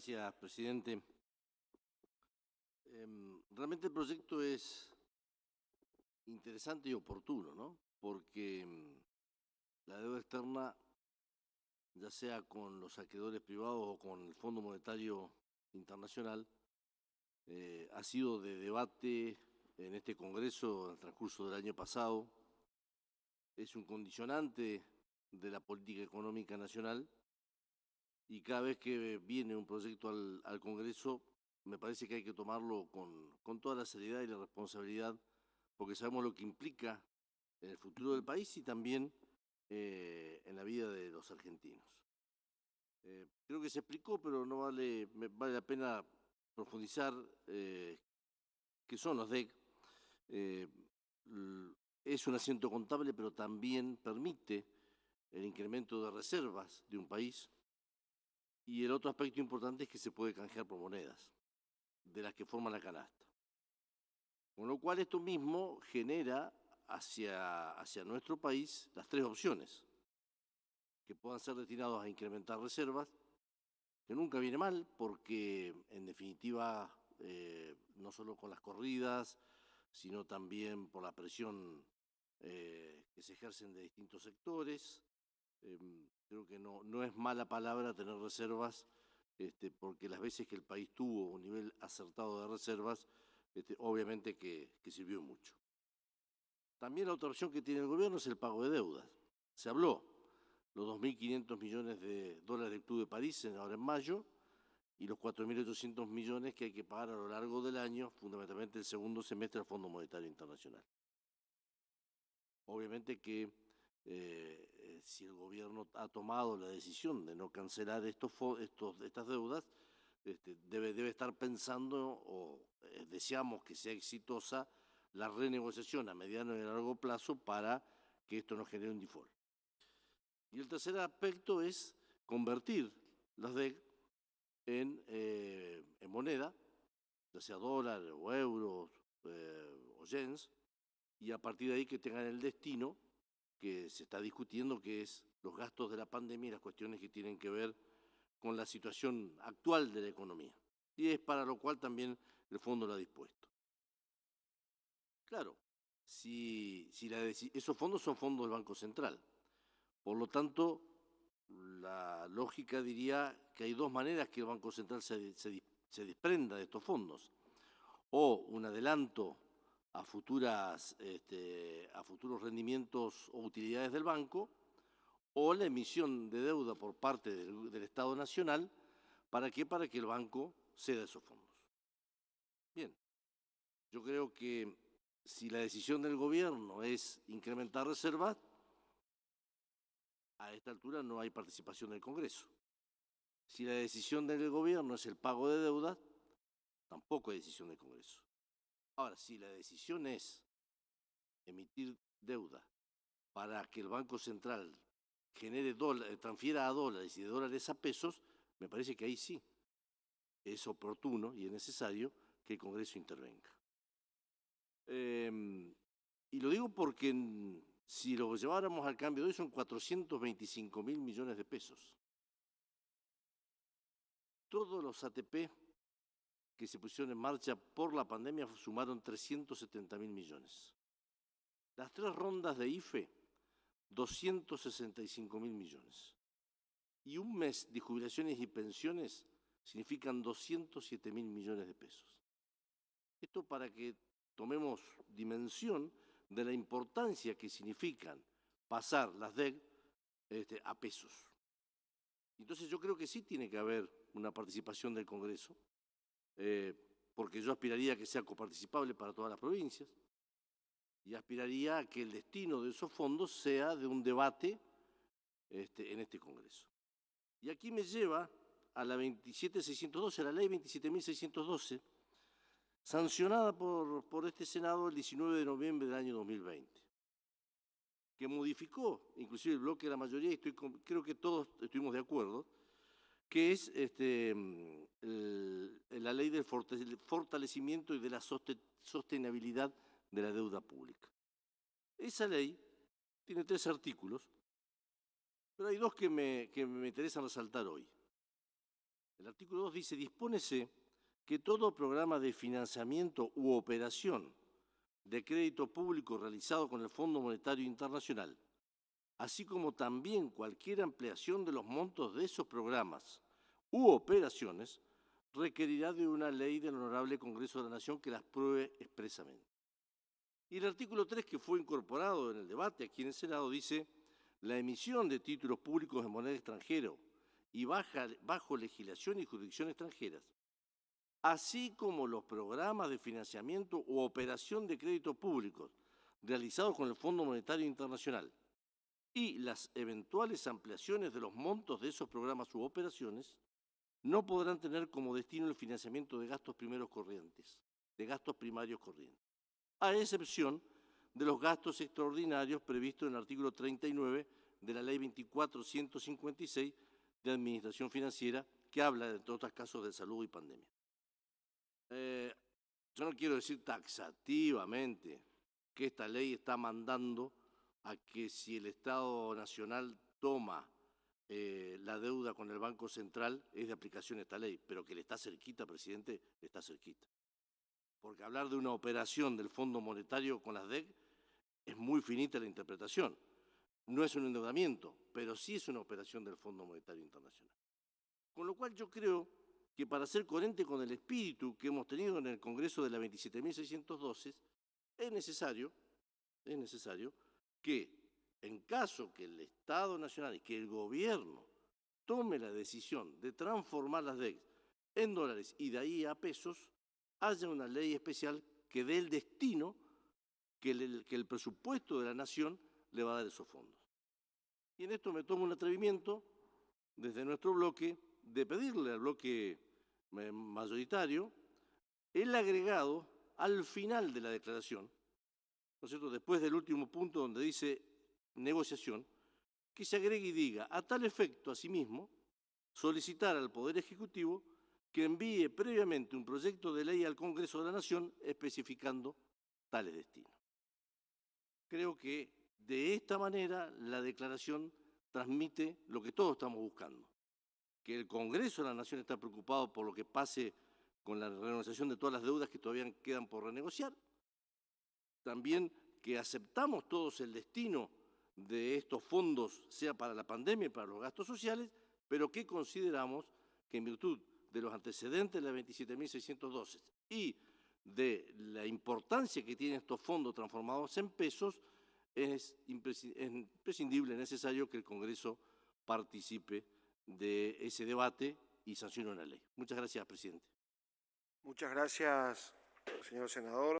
Gracias, presidente. Realmente el proyecto es interesante y oportuno, ¿no? Porque la deuda externa, ya sea con los acreedores privados o con el Fondo Monetario Internacional, ha sido de debate en este Congreso en el transcurso del año pasado. Es un condicionante de la política económica nacional y cada vez que viene un proyecto al Congreso, me parece que hay que tomarlo con toda la seriedad y la responsabilidad, porque sabemos lo que implica en el futuro del país y también en la vida de los argentinos. Creo que se explicó, pero no vale la pena profundizar qué son los DEC. Es un asiento contable, pero también permite el incremento de reservas de un país. Y el otro aspecto importante es que se puede canjear por monedas, de las que forman la canasta. Con lo cual esto mismo genera hacia nuestro país las tres opciones, que puedan ser destinados a incrementar reservas, que nunca viene mal, porque en definitiva, no solo con las corridas, sino también por la presión que se ejercen de distintos sectores. Creo que no es mala palabra tener reservas, porque las veces que el país tuvo un nivel acertado de reservas, obviamente que sirvió mucho. También la otra opción que tiene el gobierno es el pago de deudas. Se habló, los 2.500 millones de dólares del Club de París ahora en mayo, y los 4.800 millones que hay que pagar a lo largo del año, fundamentalmente el segundo semestre del Fondo Monetario Internacional. Obviamente que si el gobierno ha tomado la decisión de no cancelar estas deudas, debe estar pensando, o deseamos que sea exitosa, la renegociación a mediano y a largo plazo para que esto no genere un default. Y el tercer aspecto es convertir los DEC en moneda, ya sea dólar o euros o yens, y a partir de ahí que tengan el destino que se está discutiendo, que es los gastos de la pandemia y las cuestiones que tienen que ver con la situación actual de la economía. Y es para lo cual también el fondo lo ha dispuesto. Claro, esos fondos son fondos del Banco Central. Por lo tanto, la lógica diría que hay dos maneras que el Banco Central se desprenda de estos fondos. O un adelanto a futuros rendimientos o utilidades del banco, o la emisión de deuda por parte del Estado Nacional. ¿Para qué? Para que el banco ceda esos fondos. Bien, yo creo que si la decisión del gobierno es incrementar reservas, a esta altura no hay participación del Congreso. Si la decisión del gobierno es el pago de deuda, tampoco hay decisión del Congreso. Ahora, si la decisión es emitir deuda para que el Banco Central transfiera a dólares y de dólares a pesos, me parece que ahí sí es oportuno y es necesario que el Congreso intervenga. Y lo digo porque si lo lleváramos al cambio de hoy son 425.000 millones de pesos. Todos los ATP que se pusieron en marcha por la pandemia sumaron 370.000 millones. Las tres rondas de IFE, 265.000 millones. Y un mes de jubilaciones y pensiones significan 207.000 millones de pesos. Esto para que tomemos dimensión de la importancia que significan pasar las DEC a pesos. Entonces yo creo que sí tiene que haber una participación del Congreso, porque yo aspiraría a que sea coparticipable para todas las provincias y aspiraría a que el destino de esos fondos sea de un debate en este Congreso. Y aquí me lleva a la 27.612, a la ley 27.612, sancionada por este Senado el 19 de noviembre del año 2020, que modificó inclusive el bloque de la mayoría, y creo que todos estuvimos de acuerdo, que es la ley del fortalecimiento y de la sostenibilidad de la deuda pública. Esa ley tiene 3 artículos, pero hay 2 que me interesan resaltar hoy. El artículo 2 dice, dispónese que todo programa de financiamiento u operación de crédito público realizado con el Fondo Monetario Internacional, así como también cualquier ampliación de los montos de esos programas u operaciones, requerirá de una ley del Honorable Congreso de la Nación que las pruebe expresamente. Y el artículo 3, que fue incorporado en el debate aquí en el Senado, dice, la emisión de títulos públicos en moneda extranjera y bajo legislación y jurisdicción extranjeras, así como los programas de financiamiento u operación de crédito públicos realizados con el Fondo Monetario Internacional y las eventuales ampliaciones de los montos de esos programas u operaciones, no podrán tener como destino el financiamiento de gastos primarios corrientes, a excepción de los gastos extraordinarios previstos en el artículo 39 de la Ley 24.156 de Administración Financiera, que habla, entre otros casos, de salud y pandemia. Yo no quiero decir taxativamente que esta ley está mandando a que si el Estado Nacional toma la deuda con el Banco Central es de aplicación esta ley, pero que le está cerquita, presidente, le está cerquita. Porque hablar de una operación del Fondo Monetario con las DEC es muy finita la interpretación. No es un endeudamiento, pero sí es una operación del Fondo Monetario Internacional. Con lo cual yo creo que para ser coherente con el espíritu que hemos tenido en el Congreso de la 27.612, es necesario que, en caso que el Estado Nacional y que el Gobierno tome la decisión de transformar las DEC en dólares y de ahí a pesos, haya una ley especial que dé el destino que el presupuesto de la Nación le va a dar esos fondos. Y en esto me tomo un atrevimiento desde nuestro bloque de pedirle al bloque mayoritario el agregado al final de la declaración, ¿no es cierto?, después del último punto donde dice negociación, que se agregue y diga, a tal efecto, asimismo, solicitar al Poder Ejecutivo que envíe previamente un proyecto de ley al Congreso de la Nación especificando tales destinos. Creo que de esta manera la declaración transmite lo que todos estamos buscando, que el Congreso de la Nación está preocupado por lo que pase con la renegociación de todas las deudas que todavía quedan por renegociar, también que aceptamos todos el destino de estos fondos, sea para la pandemia y para los gastos sociales, pero que consideramos que en virtud de los antecedentes de la 27.612 y de la importancia que tienen estos fondos transformados en pesos, es imprescindible, necesario que el Congreso participe de ese debate y sancione una ley. Muchas gracias, presidente. Muchas gracias, señor senador.